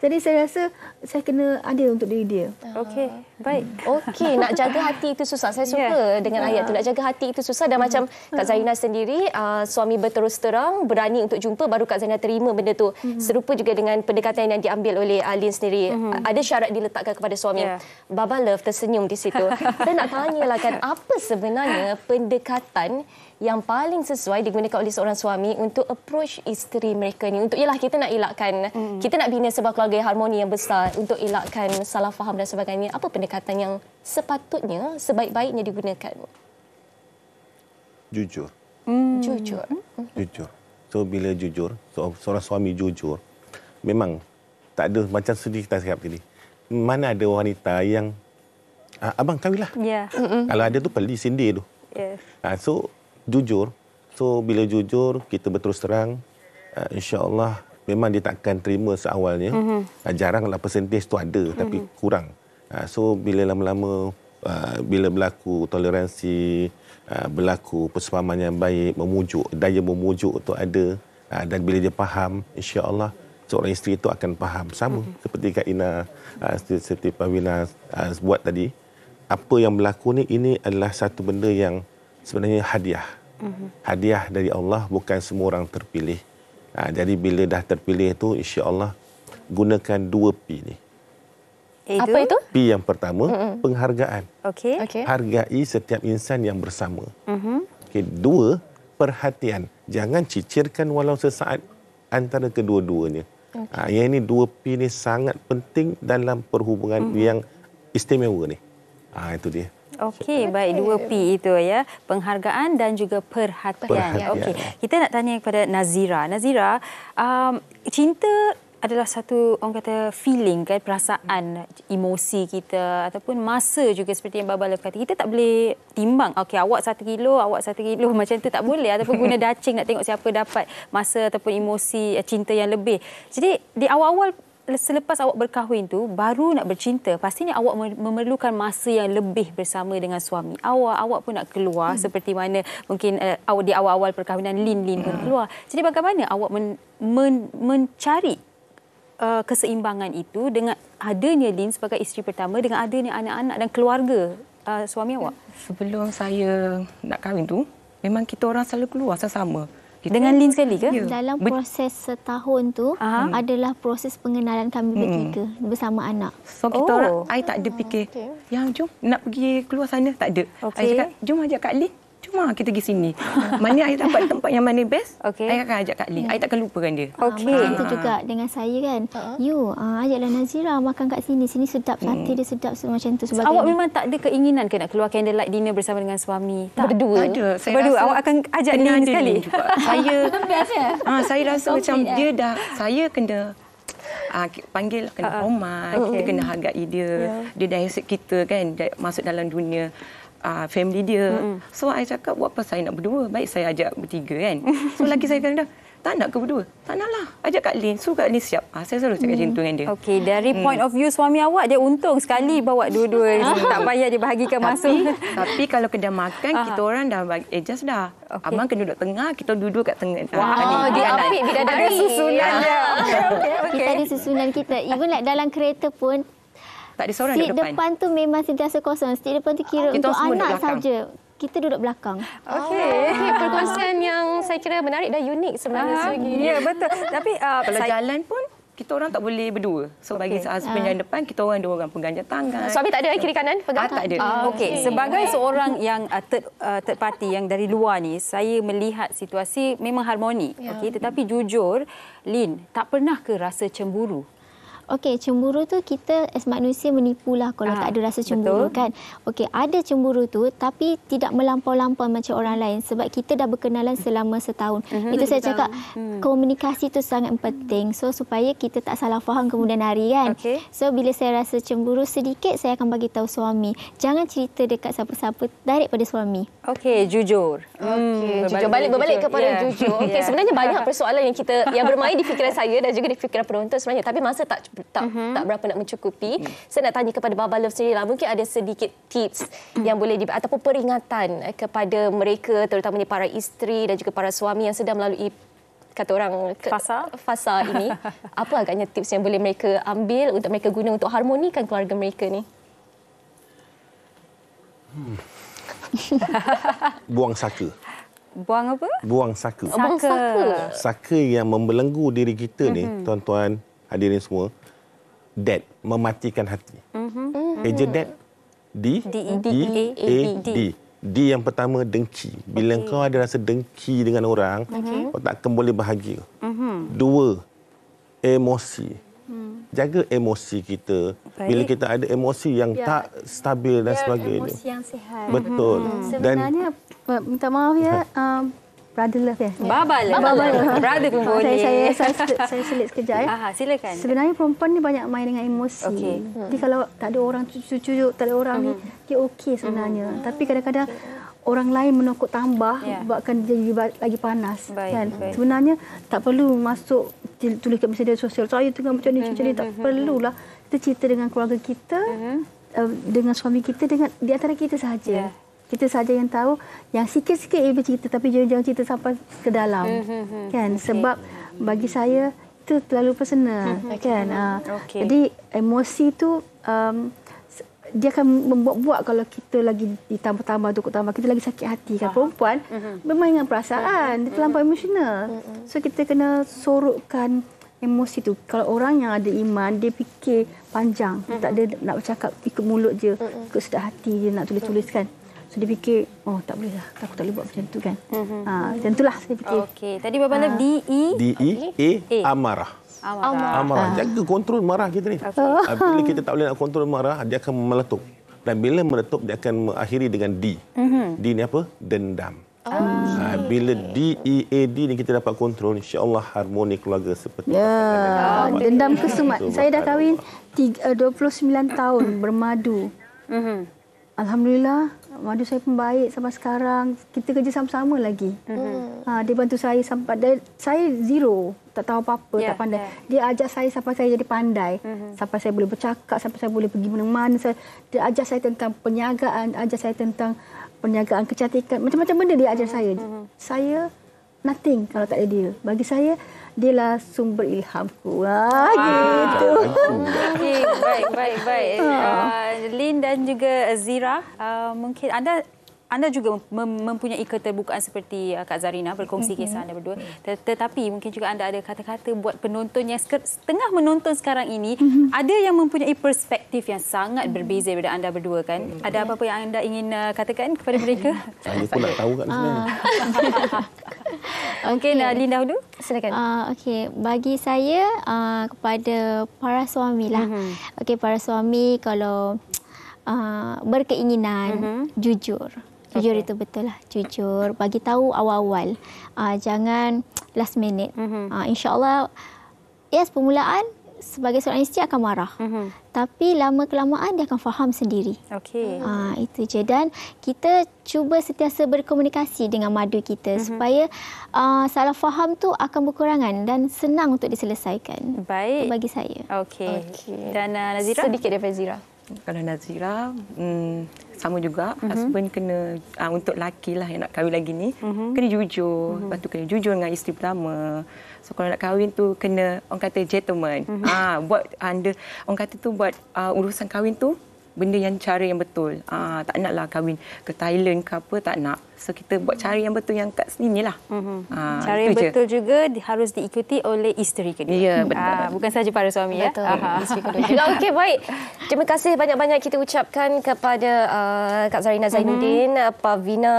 Jadi saya rasa saya kena ada untuk diri dia.
Okey, baik.
Okey, nak jaga hati itu susah. Saya suka dengan ayat tu. Nak jaga hati itu susah. Dan macam Kak Zarina sendiri, suami berterus terang, berani untuk jumpa, baru Kak Zarina terima benda tu. Serupa juga dengan pendekatan yang diambil oleh Lin sendiri. Ada syarat diletakkan kepada suami. Baba Love tersenyum di situ. Saya nak tanyalah kan, apa sebenarnya pendekatan yang paling sesuai digunakan oleh seorang suami untuk approach isteri mereka ni, untuk ialah kita nak elakkan, kita nak bina sebuah keluarga yang harmoni yang besar, untuk elakkan salah faham dan sebagainya. Apa pendekatan yang sepatutnya sebaik-baiknya digunakan?
jujur.
Jujur.
Jujur. So bila jujur, seorang suami jujur, memang tak ada macam sedih kita cakap tadi. Mana ada wanita yang abang kahwinlah.
Ya.
Kalau ada tu peli sindir tu.
Yes.
So jujur. So bila jujur kita berterus terang, insya-Allah memang dia takkan terima seawalnya. Jaranglah persentage tu ada tapi kurang. So bila lama-lama bila berlaku toleransi, berlaku persefahaman yang baik, daya memujuk tu ada, dan bila dia faham, insya-Allah seorang isteri itu akan faham. Sama seperti Kak Ina, seperti Pak Wina buat tadi. Apa yang berlaku ni, ini adalah satu benda yang sebenarnya hadiah. Hadiah dari Allah, bukan semua orang terpilih. Jadi bila dah terpilih tu, insya-Allah gunakan 2 P ni.
Apa itu?
P yang pertama, penghargaan.
Okey.
Hargai setiap insan yang bersama. Okey, 2, perhatian. Jangan cicirkan walau sesaat antara kedua-duanya. Yang ini 2 P ni sangat penting dalam perhubungan yang istimewa ni. Itu dia.
Okey, baik, 2 P itu ya. Penghargaan dan juga perhatian. Okey, kita nak tanya kepada Nazira. Nazira, cinta adalah satu, orang kata, feeling kan, perasaan, emosi kita ataupun masa juga seperti yang Baba Love kata. Kita tak boleh timbang, okey, awak 1 kilo, awak 1 kilo, macam tu tak boleh. Ataupun guna dacing nak tengok siapa dapat masa ataupun emosi cinta yang lebih. Jadi di awal-awal selepas awak berkahwin tu, baru nak bercinta, pastinya awak memerlukan masa yang lebih bersama dengan suami. Awak pun nak keluar seperti mana mungkin di awal-awal perkahwinan Lin pun keluar. Jadi bagaimana awak mencari keseimbangan itu dengan adanya Lin sebagai isteri pertama, dengan adanya anak-anak dan keluarga suami awak?
Sebelum saya nak kahwin tu, memang kita orang selalu keluar sama-sama.
Dengan Lin sekali ke?
Ya. Dalam proses setahun tu adalah proses pengenalan kami bertiga bersama anak.
So kita orang, I tak ada fikir, yang jom nak pergi keluar sana, tak ada. I cakap, jom ajak Kak Lin. Cuma kita pergi sini. Mana I dapat tempat yang mana best, I akan ajak Kak Lin. I takkan lupakan dia.
Macam tu juga dengan saya kan. Ajaklah Nazira makan kat sini. Sini sedap, sate dia sedap, macam tu sebagainya.
Awak memang tak ada keinginan ke nak keluar candlelight dinner bersama dengan suami?
Berdua.
Ada.
Berdua. Awak akan ajak Lin sekali?
Saya rasa macam dia dah, saya kena panggil, kena hormat, kita kena hargai dia. Dia dah accept kita kan, masuk dalam dunia family dia. So, I cakap, buat apa saya nak berdua? Baik saya ajak bertiga kan. So, laki saya kata, tak nak ke berdua? Tak naklah. Ajak Kak Lin. Suruh Kak Lin siap. Saya selalu cakap macam tu dengan dia.
Okey, dari point of view suami awak, dia untung sekali bawa dua-dua. Tak payah dia bahagikan masa.
Tapi kalau kedai makan, kita orang dah adjust dah. Abang kena duduk tengah, kita duduk kat tengah.
Dia apik bidadari.
Ada susunan dia.
Kita ada susunan kita. Even like dalam kereta pun,
tak ada seorang
seat
duduk
depan tu memang sentiasa kosong. Seat depan tu kira untuk anak saja. Kita duduk belakang.
Okey, perkongsian yang saya kira menarik dan unik sebenarnya.
Ya, betul. Tapi
kalau jalan pun kita orang tak boleh berdua. So bagi husband yang depan, kita orang dua orang pegang tangan.
Suami tak ada kiri kanan pegang?
Tak ada.
Okey, sebagai seorang yang third party yang dari luar ni, saya melihat situasi memang harmoni. Okey, tetapi jujur, Lin, tak pernah ke rasa cemburu?
Okey, cemburu tu kita as manusia menipulah kalau tak ada rasa cemburu, kan. Okey, ada cemburu tu tapi tidak melampau-lampau macam orang lain sebab kita dah berkenalan selama setahun. Itu saya cakap komunikasi tu sangat penting. So supaya kita tak salah faham kemudian hari kan. So bila saya rasa cemburu sedikit, saya akan bagi tahu suami. Jangan cerita dekat siapa-siapa, direct pada suami.
Okey, jujur.
Jujur, berbalik kepada jujur. Okey, sebenarnya banyak persoalan yang bermain di fikiran saya dan juga di fikiran penonton sebenarnya, tapi masa tak berapa nak mencukupi. Saya nak tanya kepada Baba Love sendiri lah, mungkin ada sedikit tips yang boleh ataupun peringatan kepada mereka, terutamanya para isteri dan juga para suami yang sedang melalui kata orang fasa ini. Apa agaknya tips yang boleh mereka ambil untuk mereka guna untuk harmonikan keluarga mereka ni?
Buang saka.
Buang apa?
Buang saka.
Buang saka.
Saka yang membelenggu diri kita ni, tuan-tuan, hadirin semua, dead, mematikan hati. Eja dead, D-E-A-D. D yang pertama, dengki. Bila kau ada rasa dengki dengan orang, kau tak akan boleh bahagia. 2, emosi. jaga emosi kita.
Baik.
Bila kita ada emosi yang tak stabil dan sebagainya.
Emosi yang sihat.
Betul.
Sebenarnya, minta maaf ya, brother love ya.
Baba love. Brother pun boleh.
Saya selit sekejap ya.
Silakan.
Sebenarnya perempuan ni banyak main dengan emosi.
Okey.
Jadi kalau tak ada orang cucu, tak ada orang ni, dia okey sebenarnya. Tapi kadang-kadang orang lain menokok tambah, buatkan dia jadi lagi panas. Kan? Sebenarnya tak perlu masuk tulis kat media sosial, saya tengah macam ni, tak perlulah. Kita cerita dengan keluarga kita, dengan suami kita, dengan di antara kita sahaja. Kita saja yang tahu, yang sikit-sikit ibu cerita, tapi jangan cerita sampai ke dalam. Kan? Sebab bagi saya itu terlalu personal. Kan? Jadi emosi tu dia akan membuat-buat kalau kita lagi ditambah-tambah, tukar-tambah, kita lagi sakit hati. Kan perempuan bermain dengan perasaan, dia terlampau emosional. So kita kena sorokkan emosi tu. Kalau orang yang ada iman, dia fikir panjang. Dia tak ada nak bercakap ikut mulut je, ikut sedap hati je nak tulis-tuliskan. So dia fikir, oh tak boleh lah, aku tak boleh buat macam tu kan. Macam itulah saya fikir.
Okey, tadi Baba Love
D-E-A, amarah. Amarah. Jaga kontrol marah kita ni. Bila kita tak boleh nak kontrol marah, dia akan meletup. Dan bila meletup, dia akan mengakhiri dengan D. D ni apa? Dendam. Bila D-E-A-D ni kita dapat kontrol, insya-Allah harmoni keluarga seperti
dendam kesumat. Saya dah kahwin 29 tahun bermadu. Alhamdulillah, madu saya pun baik sampai sekarang. Kita kerja sama-sama lagi. Dia bantu saya sampai saya zero, tak tahu apa-apa, tak pandai. Dia ajar saya sampai saya jadi pandai. Sampai saya boleh bercakap, sampai saya boleh pergi mana-mana. Dia ajar saya tentang perniagaan, ajar saya tentang perniagaan kecantikan. Macam-macam benda dia ajar saya. Saya nothing kalau tak ada dia. Bagi saya, dialah sumber ilhamku. Gitu.
Okay, baik. Lin dan juga Zira, mungkin anda juga mempunyai keterbukaan seperti Kak Zarina berkongsi kisah anda berdua. Tetapi mungkin juga anda ada kata-kata buat penonton yang tengah menonton sekarang ini, ada yang mempunyai perspektif yang sangat berbeza daripada anda berdua kan. Ada apa-apa yang anda ingin katakan kepada mereka?
Saya pun nak tahu kat sebenarnya.
Mungkin Lin dahulu.
Silakan. Okey, bagi saya kepada para suami lah. Okey, para suami kalau berkeinginan jujur. Jujur itu betul lah. Jujur. Bagi tahu awal-awal. Jangan last minute. InsyaAllah, permulaan sebagai seorang isteri akan marah. Tapi lama-kelamaan dia akan faham sendiri.
Okey.
Itu je. Dan kita cuba sentiasa berkomunikasi dengan madu kita supaya salah faham tu akan berkurangan dan senang untuk diselesaikan.
Baik.
Itu bagi saya.
Okey. Dan Nazira?
Sedikit daripada Nazira.
Kalau Nazira, sama juga. Husband kena, untuk lelaki lah yang nak kahwin lagi ni, kena jujur. Lepas tu kena jujur dengan isteri pertama. So kalau nak kahwin tu kena, orang kata gentleman. Buat orang kata tu buat urusan kahwin tu benda yang cara yang betul. Tak naklah kahwin ke Thailand ke apa, tak nak. So kita buat cara yang betul yang kat sini lah.
Cara yang betul juga harus diikuti oleh isteri kedua.
Ya, betul.
Bukan sahaja para suami.
Betul. Isteri kedua juga. Okey, baik. Terima kasih banyak-banyak kita ucapkan kepada Kak Zarina Zainuddin, Pavina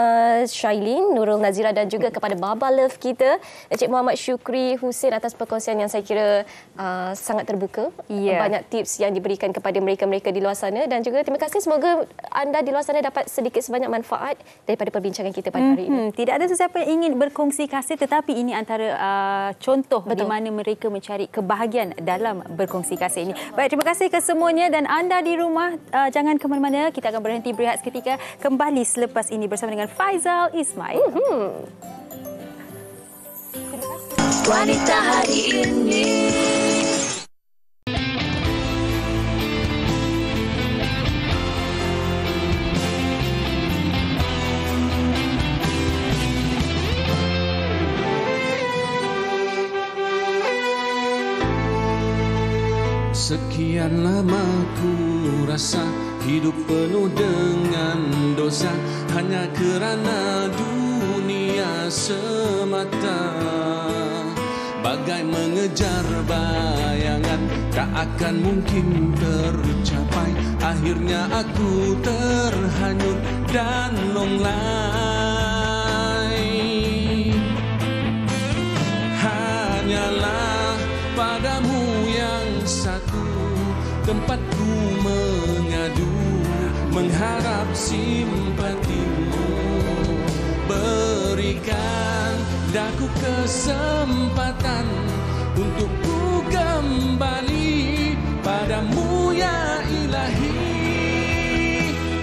Shailin, Nurul Nazira dan juga kepada Baba Love kita, Encik Muhammad Syukri Husin atas perkongsian yang saya kira sangat terbuka. Banyak tips yang diberikan kepada mereka-mereka di luar sana dan juga terima kasih, semoga anda di luar sana dapat sedikit sebanyak manfaat daripada perbincangan kita pada hari ini.
Tidak ada sesiapa yang ingin berkongsi kasih, tetapi ini antara contoh di mana mereka mencari kebahagiaan dalam berkongsi kasih ini. Baik, terima kasih kesemuanya dan anda di rumah jangan ke mana-mana. Kita akan berhenti berehat seketika, kembali selepas ini bersama dengan Faizal Ismail.
Wanita hari ini.
Sekian lama ku rasa hidup penuh dengan dosa, hanya kerana dunia semata. Bagai mengejar bayangan tak akan mungkin tercapai, akhirnya aku terhanyut dan longlai. Hanyalah padamu yang satu tempatku mengadu, mengharap simpatimu. Berikan daku kesempatan untuk ku kembali padamu ya ilahi.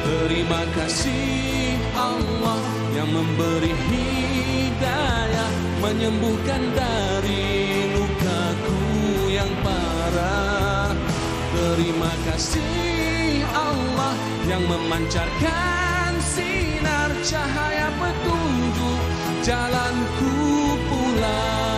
Terima kasih Allah yang memberi hidayah, menyembuhkan dari lukaku yang parah. Terima kasih Allah yang memancarkan sinar cahaya petunjuk jalanku pulang.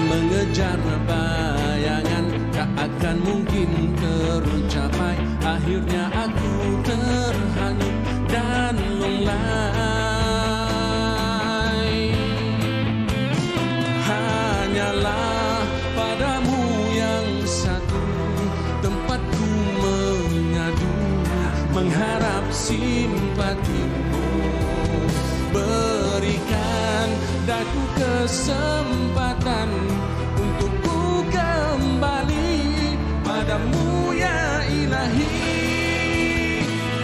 Mengejar bayangan tak akan mungkin tercapai. Akhirnya aku terhanyut dan lunglai. Hanyalah padamu yang satu tempatku mengadu, mengharap simpatimu. Berikan daku kesempatan untuk ku kembali padamu ya ilahi.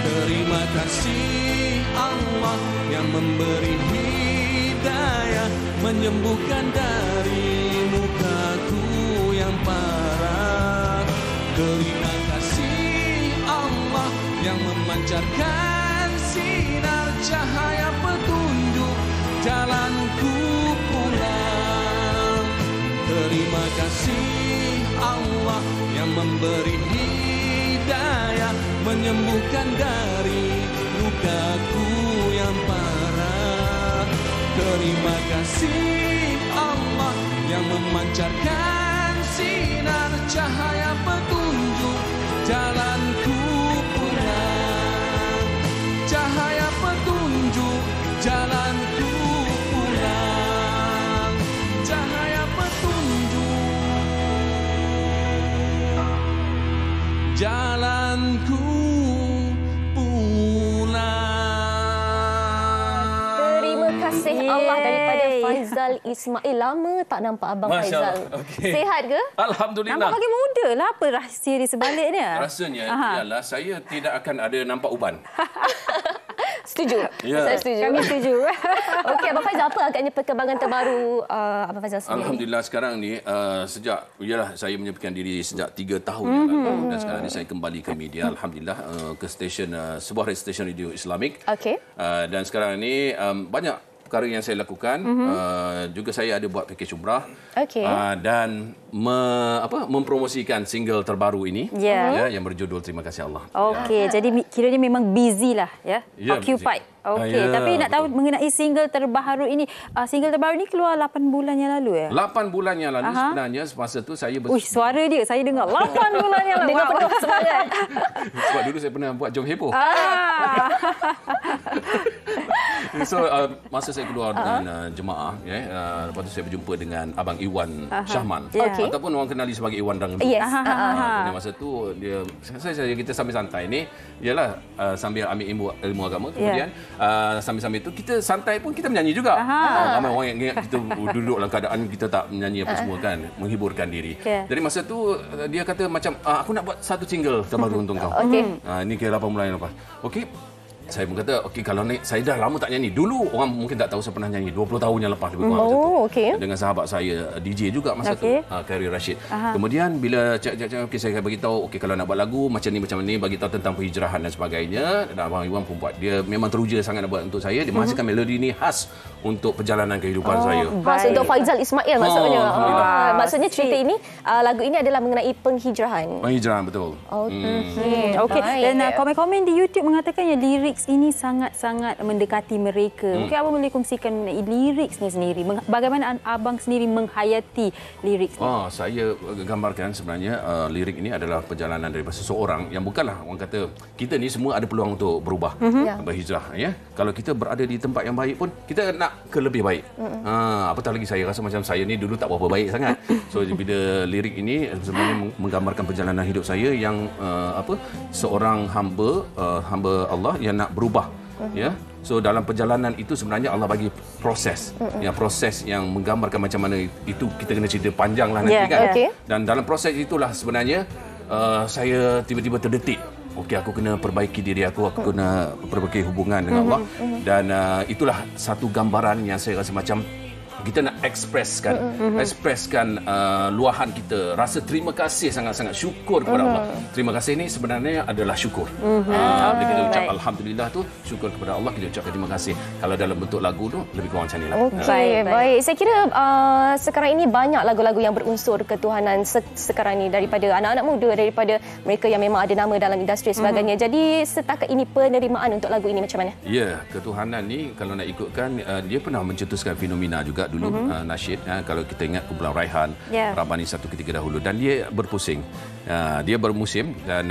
Terima kasih Allah yang memberi hidayah, menyembuhkan dari lukaku yang parah. Terima kasih Allah yang memancarkan sinar cahaya petunjuk jalanku pulang. Terima kasih Allah yang memberi hidayah, menyembuhkan dari lukaku yang parah. Terima kasih Allah yang memancarkan sinar cahaya petunjuk jalanku pulang. Cahaya petunjuk jalanku pulang. Cahaya petunjuk jalanku pulang.
Terima kasih Allah daripada Faizal Ismail. Lama tak nampak Abang Faizal. Okay. Sihat ke?
Alhamdulillah.
Nampak lagi muda lah. Apa rahsia di sebaliknya?
Rasanya ialah saya tidak akan ada nampak uban.
Setuju.
Ya.
Saya setuju.
Kami setuju.
Okey, Abang Faizal, apa agaknya perkembangan terbaru Abang Faizal sendiri?
Alhamdulillah sekarang ni sejak saya menyepikan diri sejak 3 tahun yang lalu dan sekarang ni saya kembali ke media. Alhamdulillah ke stesen sebuah stesen radio Islamik.
Okey.
Dan sekarang ni banyak perkara yang saya lakukan. Juga saya ada buat pakej umrah.
Okey.
Dan mempromosikan single terbaru ini yang berjudul Terima Kasih Allah.
Okey, jadi kiranya memang busy lah ya. Occupied. Okey, tapi nak tahu mengenai single terbaru ini. Single terbaru ini keluar 8 bulan yang lalu ya?
8 bulan yang lalu sebenarnya semasa tu saya
suara dia saya dengar 8 bulan yang lalu.
Dengan penuh semangat.
Sebab dulu saya pernah buat Jom Heboh. So masa saya keluar dengan jemaah lepas tu saya berjumpa dengan Abang Iwan Syahman ataupun orang kenali sebagai Iwan Dangdut.
Yes.
Jadi masa tu kita sambil santai ni ialah sambil ambil ilmu agama kemudian sambil-sambil tu kita santai pun kita menyanyi juga. Ramai orang yang ingat kita duduk dalam keadaan kita tak menyanyi apa semua kan, menghiburkan diri. Jadi masa tu dia kata macam aku nak buat satu single terbaru untuk kau. Ini kira 8 bulan yang lepas. Okey. Saya pun kata, okey kalau ni saya dah lama tak nyanyi. Dulu orang mungkin tak tahu saya pernah nyanyi 20 tahun yang lepas lebih kurang macam tu. Dengan sahabat saya DJ juga masa tu, Khairi Rashid. Kemudian bila cakap saya bagi tahu okey kalau nak buat lagu macam ni bagi tahu tentang penghijrahan dan sebagainya. Dan Abang Iwan pun buat. Dia memang teruja sangat nak buat untuk saya. Dia menghasilkan melodi ni khas untuk perjalanan kehidupan saya.
Khas untuk Faizal Ismail maksudnya. Maksudnya cerita ini lagu ini adalah mengenai penghijrahan.
Penghijrahan betul.
Okey. Dan komen-komen di YouTube mengatakan yang lirik teks ini sangat-sangat mendekati mereka. Mungkin abang boleh kongsikan mengenai lirik sendiri. Bagaimana abang sendiri menghayati lirik ni?
Saya gambarkan sebenarnya lirik ini adalah perjalanan daripada seseorang yang bukanlah orang kata kita ni semua ada peluang untuk berubah, berhijrah. Ya, kalau kita berada di tempat yang baik pun kita nak ke lebih baik. Apatah lagi saya rasa macam saya ni dulu tak berapa baik sangat. So bila lirik ini sebenarnya menggambarkan perjalanan hidup saya yang seorang hamba Allah yang nak berubah. Ya, so dalam perjalanan itu sebenarnya Allah bagi proses, proses yang menggambarkan macam mana itu kita kena cerita panjang lah nanti kan. Dan dalam proses itulah sebenarnya saya tiba-tiba terdetik. Okey, aku kena perbaiki diri aku kena perbaiki hubungan dengan Allah. Dan itulah satu gambaran yang saya rasa macam kita nak ekspreskan luahan kita, rasa terima kasih, sangat-sangat syukur kepada Allah. Terima kasih ini sebenarnya adalah syukur. Bila kita ucap alhamdulillah tu syukur kepada Allah, kita ucapkan terima kasih. Kalau dalam bentuk lagu tu lebih kurang macam inilah.
Baik. Saya kira sekarang ini banyak lagu-lagu yang berunsur ketuhanan sekarang ini, daripada anak-anak muda, daripada mereka yang memang ada nama dalam industri sebagainya. Jadi setakat ini penerimaan untuk lagu ini macam mana? Ya,
ketuhanan ni kalau nak ikutkan dia pernah mencetuskan fenomena juga dulu, nasyid. Kalau kita ingat kumpulan Raihan, Rabani satu ketika dahulu, dan dia berpusing. Dia bermusim, dan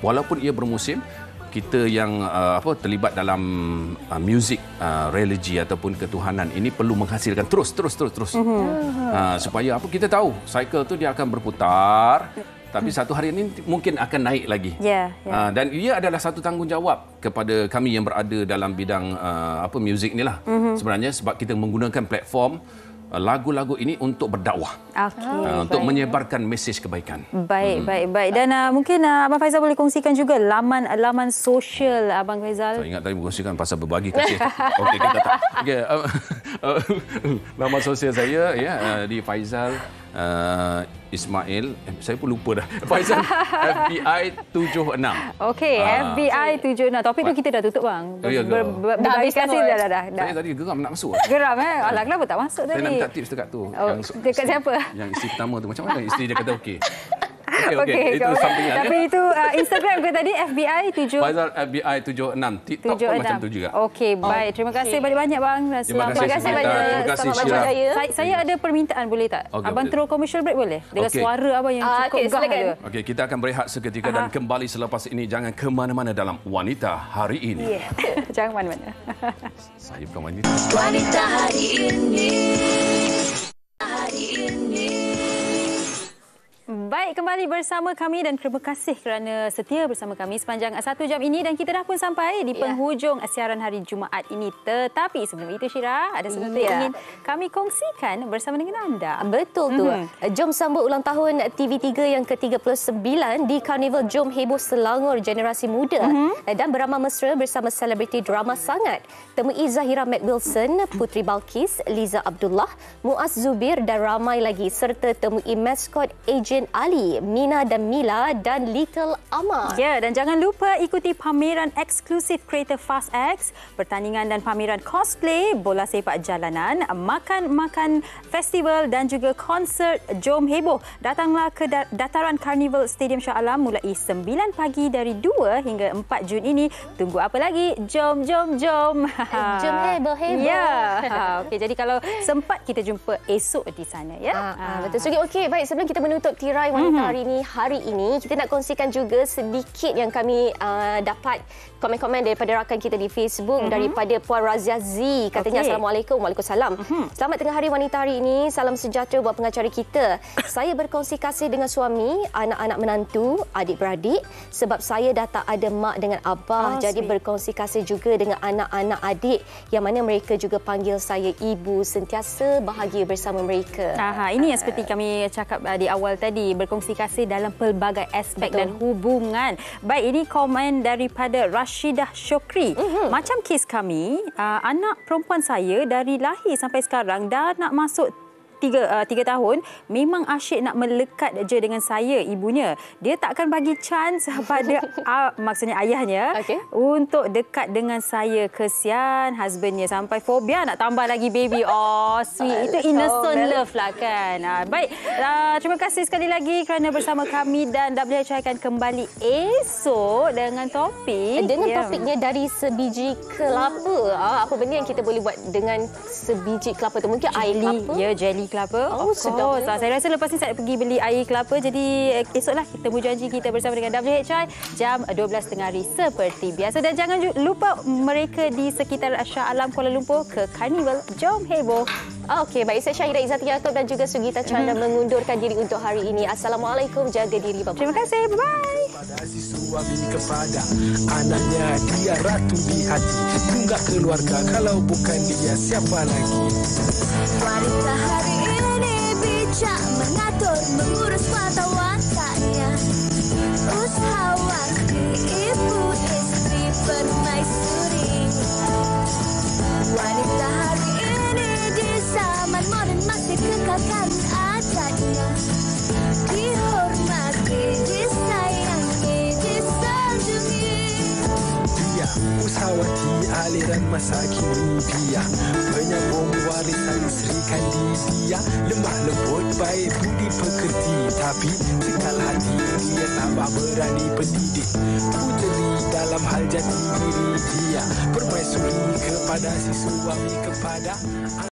walaupun ia bermusim, kita yang terlibat dalam muzik religi ataupun ketuhanan ini perlu menghasilkan terus. Supaya kita tahu cycle tu dia akan berputar. Tapi satu hari ini mungkin akan naik lagi. Dan ia adalah satu tanggungjawab kepada kami yang berada dalam bidang muzik inilah. Sebenarnya sebab kita menggunakan platform lagu-lagu ini untuk berdakwah. Untuk menyebarkan mesej kebaikan.
Baik. Dan mungkin Abang Faizal boleh kongsikan juga laman sosial Abang Faizal.
Saya ingat tadi berkongsikan pasal berbagi kasih. Okey, kita tak. Laman sosial saya di Faizal Ismail, saya pun lupa dah. Faizal FBI 76.
Okey, FBI 76. Topik tu kita dah tutup bang. Berbagi kasih dah.
Saya tadi geram nak masuk.
Geram Alah, kenapa tak masuk tadi?
Saya nak minta tips dekat tu.
Dekat siapa?
Yang isteri pertama tu macam mana isteri dia kata okey. Okey. Itu sampingan.
Tapi itu Instagram ke tadi FBI 7
Faizal FBI 76. TikTok pun macam tu juga.
Okey, baik. Terima kasih banyak bang.
Terima kasih banyak. Terima kasih Syirah.
Saya ada permintaan, boleh tak? Abang throw commercial break boleh? Dengan suara abang yang cukup gah.
Okey, kita akan berehat seketika dan kembali selepas ini. Jangan ke mana-mana dalam Wanita Hari Ini.
Jangan mana-mana.
Saya bukan wanita.
Wanita Hari Ini.
Baik, kembali bersama kami dan terima kasih kerana setia bersama kami sepanjang 1 jam ini, dan kita dah pun sampai di penghujung siaran hari Jumaat ini. Tetapi sebelum itu Syirah, ada sesuatu yang ingin kami kongsikan bersama dengan anda.
Betul tu. Jom sambut ulang tahun TV3 yang ke-39 di Karnival Jom Heboh Selangor Generasi Muda dan beramah mesra bersama selebriti drama sangat. Temui Zahira Matt Wilson, Putri Balkis, Liza Abdullah, Muaz Zubir dan ramai lagi, serta temui maskot Agent Ali, Mina dan Mila dan Little Ama.
Ya, dan jangan lupa ikuti pameran eksklusif Creator Fast X, pertandingan dan pameran cosplay, bola sepak jalanan, makan festival dan juga konsert Jom Heboh. Datanglah ke dataran Karnival Stadium Shah Alam mulai 9 pagi dari 2 hingga 4 Jun ini. Tunggu apa lagi? Jom.
Jom heboh.
Ya. Okey, jadi kalau sempat kita jumpa esok di sana ya.
Betul. So, okey, baik, sebelum kita menutup tirai Wanita Hari ini, kita nak kongsikan juga sedikit yang kami dapat komen-komen daripada rakan kita di Facebook, daripada Puan Razia Z. Katanya, Assalamualaikum. Waalaikumsalam. Selamat tengah hari Wanita Hari ini. Salam sejahtera buat pengacara kita. Saya berkongsi kasih dengan suami, anak-anak menantu, adik-beradik, sebab saya dah tak ada mak dengan abah. Jadi berkongsi kasih juga dengan anak-anak adik yang mana mereka juga panggil saya ibu. Sentiasa bahagia bersama mereka.
Ini yang seperti kami cakap di awal tadi, berkongsi kasih dalam pelbagai aspek dan hubungan. Baik, ini komen daripada Rashidah Syokri. Macam kes kami, anak perempuan saya dari lahir sampai sekarang dah nak masuk 3 tahun, memang asyik nak melekat je dengan saya, ibunya. Dia takkan bagi chance pada maksudnya ayahnya untuk dekat dengan saya. Kesian husbandnya sampai fobia nak tambah lagi baby. Oh, sweet. Itu innocent love lah kan. Baik, terima kasih sekali lagi kerana bersama kami dan WHI akan kembali esok dengan topik.
Topiknya dari sebiji kelapa. Apa benda yang kita boleh buat dengan sebiji kelapa tu? Mungkin air kelapa?
Ya, jelly kelapa.
Oh, sedap.
Saya rasa lepas ni saya pergi beli air kelapa. Jadi esoklah kita berjanji kita bersama dengan WHI jam 12.30 hari seperti biasa. Dan jangan lupa mereka di sekitar Shah Alam Kuala Lumpur ke Carnival Jom Heboh.
Okey, baik. Saya Syahira Izzati Yaakob dan juga Sugita Chandra mengundurkan diri untuk hari ini. Assalamualaikum. Jaga diri. Bye-bye.
Terima kasih. Bye-bye.
Pada si suami kepada anaknya, dia ratu di hati. Tunggak keluarga, kalau bukan dia siapa lagi?
Wanita hari ini bijak mengatur, mengurus mata-matanya. Usahawan ibu istri permaisuri. Wanita hari ini di zaman moden masih kekalkan adatnya. Dihormati, disayangi, disanjungi.
Dia usahawati aliran masa kini, dia penyambung warisan Sri Kandidia. Lemah lembut, baik budi pekerti, tapi sekal hati dia tambah berani pendidik. Puteri dalam hal jati diri dia, permaisuri kepada si suami kepada